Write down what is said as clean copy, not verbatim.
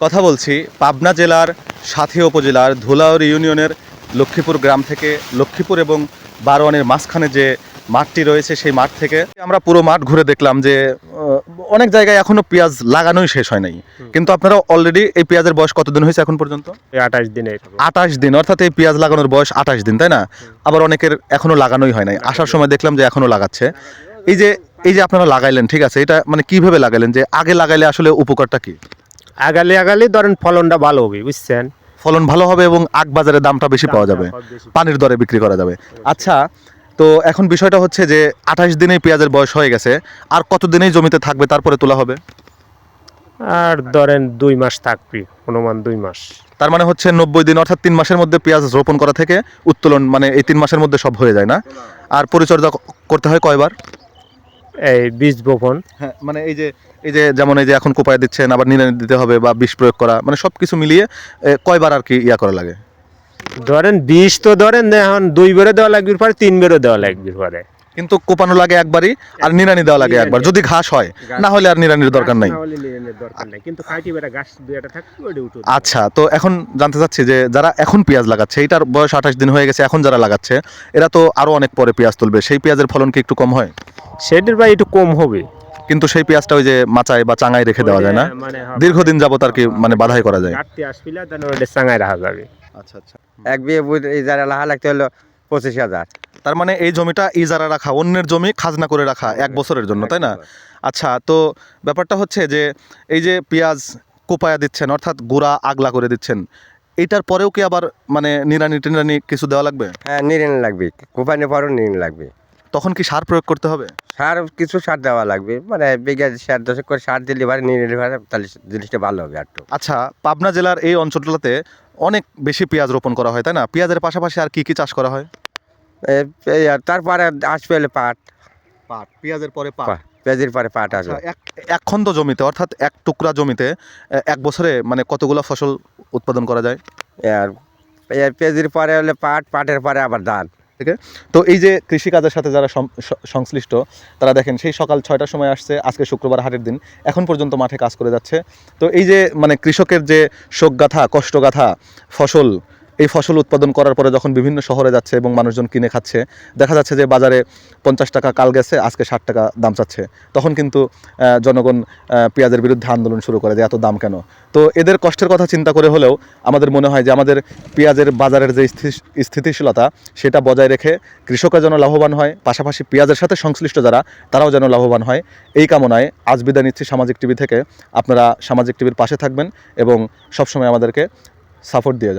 কথা বলছি পাবনা জেলার সাথী উপজেলার ধুলাউড়ি ইউনিয়নের লক্ষ্মীপুর গ্রাম থেকে। লক্ষ্মীপুর এবং বারোয়ানের মাঝখানে যে মাঠটি রয়েছে সেই মাঠ থেকে আমরা পুরো মাঠ ঘুরে দেখলাম যে অনেক জায়গায় এখনো পেঁয়াজ লাগানোই শেষ হয় নাই, কিন্তু আপনারা অলরেডি এই পেঁয়াজের বয়স কতদিন হয়েছে এখন পর্যন্ত? 28 দিনে। 28 দিন, অর্থাৎ এই পেঁয়াজ লাগানোর বয়স 28 দিন, তাই না? আবার অনেকের এখনো লাগানোই হয় নাই, আসার সময় দেখলাম যে এখনো লাগাচ্ছে। এই যে আপনারা লাগাইলেন, ঠিক আছে, এটা মানে কিভাবে লাগাইলেন, যে আগে লাগাইলে আসলে উপকারটা কি? আগালি ধরেন ফলনটা ভালো হবে, বুঝছেন? ফলন ভালো হবে এবং আগ বাজারে দামটা বেশি পাওয়া যাবে, পানির দরে বিক্রি করা যাবে। আচ্ছা, তো এখন বিষয়টা হচ্ছে যে 28 দিনেই পেঁয়াজের বয়স হয়ে গেছে, আর কতদিনেই জমিতে থাকবে তারপরে তোলা হবে? আর ধরেন 2 মাস থাকবি, অনুমান 2 মাস। তার মানে হচ্ছে 90 দিন, অর্থাৎ 3 মাসের মধ্যে পেঁয়াজ রোপণ করা থেকে উত্তোলন, মানে এই 3 মাসের মধ্যে সব হয়ে যায় না? আর পরিচর্যা করতে হয় কয়বার? এই বীজ বপন, হ্যাঁ, মানে এই যে যেমন এই যে এখন কোপায় দিচ্ছেন, আবার নিড়ানি দিতে হবে বা বিষ প্রয়োগ করা, মানে সব কিছু মিলিয়ে কয়বার আর কি করা লাগে? ধরেন বীজ তো ধরেন এখন 2 বারে দেওয়া লাগবে, পরে 3 বারে দেওয়া লাগবে পরে। কিন্তু কোপানো লাগে একবারই, আর নিড়ানি দেওয়া লাগে একবার, যদি ঘাস হয়, না হলে আর নিড়ানির দরকার নাই। কিন্তু কাটি বেটা গাছ দুইটা থাকবে ওটা উঠে। আচ্ছা, তো এখন জানতে চাচ্ছি যে যারা এখন পেঁয়াজ লাগাচ্ছে, এটার বয়স 28 দিন হয়ে গেছে, এখন যারা লাগাচ্ছে এরা তো আরো অনেক পরে পেঁয়াজ তুলবে, সেই পেঁয়াজের ফলন কি একটু কম হয়? সেটার ভাই একটু কম হবে, কিন্তু সেই পেঁয়াজটা ওই যে মাচায় বা চাঙায় রেখে দেওয়া যায় না, মানে দীর্ঘদিন যাবত আর কি, মানে বাধাই করা যায়। গাড়তে আসবিলা দেন ওটা চাঙায় রাখা যাবে। আচ্ছা আচ্ছা। এক বিয়ে ইজারা লাহা লাগতে হলো 25,000। তার মানে এই জমিটা ইজারা রাখা, অন্যের জমি খাজনা করে রাখা 1 বছরের জন্য, তাই না? আচ্ছা, তো ব্যাপারটা হচ্ছে যে এই যে পেঁয়াজ কোপায়া দিচ্ছেন, অর্থাৎ গুঁড়া আগলা করে দিচ্ছেন, এটার পরেও কি আবার মানে নিড়ানি টিড়ানি কিছু দেওয়া লাগবে? হ্যাঁ, নিরেন লাগবে, কোপানে পরও নিরেন লাগবে। তখন কি সার প্রয়োগ করতে হবে? কিছু সার দেওয়া লাগবে, মানে বিঘা 7-10 করে সার দিলে ভারে নিরেন ভারে, তাহলে জিনিসটা ভালো হবে একটু। আচ্ছা, পাবনা জেলার এই অঞ্চলটাতে অনেক বেশি পেঁয়াজ রোপণ করা হয়, তাই না? পেঁয়াজের পাশাপাশি আর কি কি চাষ করা হয়? আর তারপরে আসবে হলে পাট, পেঁয়াজের পরে পেঁয়াজের পরে পাট আসবে। এক খন্ড জমিতে, অর্থাৎ এক টুকরা জমিতে 1 বছরে মানে কতগুলো ফসল উৎপাদন করা যায়? আর পেঁয়াজের পরে হলে পাট, পাটের পরে আবার ধান। ঠিক আছে। তো এই যে কৃষিকাজের সাথে যারা সংশ্লিষ্ট, তারা দেখেন সেই সকাল 6টার সময় আসছে, আজকে শুক্রবার হাটের দিন, এখন পর্যন্ত মাঠে কাজ করে যাচ্ছে। তো এই যে মানে কৃষকের যে শোকগাথা, কষ্টগাথা, ফসল, এই ফসল উৎপাদন করার পরে যখন বিভিন্ন শহরে যাচ্ছে এবং মানুষজন কিনে খাচ্ছে, দেখা যাচ্ছে যে বাজারে 50 টাকা কাল গেছে, আজকে 60 টাকা দাম চাচ্ছে, তখন কিন্তু জনগণ পেঁয়াজের বিরুদ্ধে আন্দোলন শুরু করে যে এত দাম কেন। তো এদের কষ্টের কথা চিন্তা করে হলেও আমাদের মনে হয় যে আমাদের পেঁয়াজের বাজারের যে স্থিতিশীলতা, সেটা বজায় রেখে কৃষকরা যেন লাভবান হয়, পাশাপাশি পেঁয়াজের সাথে সংশ্লিষ্ট যারা, তারাও যেন লাভবান হয়, এই কামনায় আজ বিদায় নিচ্ছি সামাজিক টিভি থেকে। আপনারা সামাজিক টিভির পাশে থাকবেন এবং সবসময় আমাদেরকে সাপোর্ট দিয়ে যাবেন।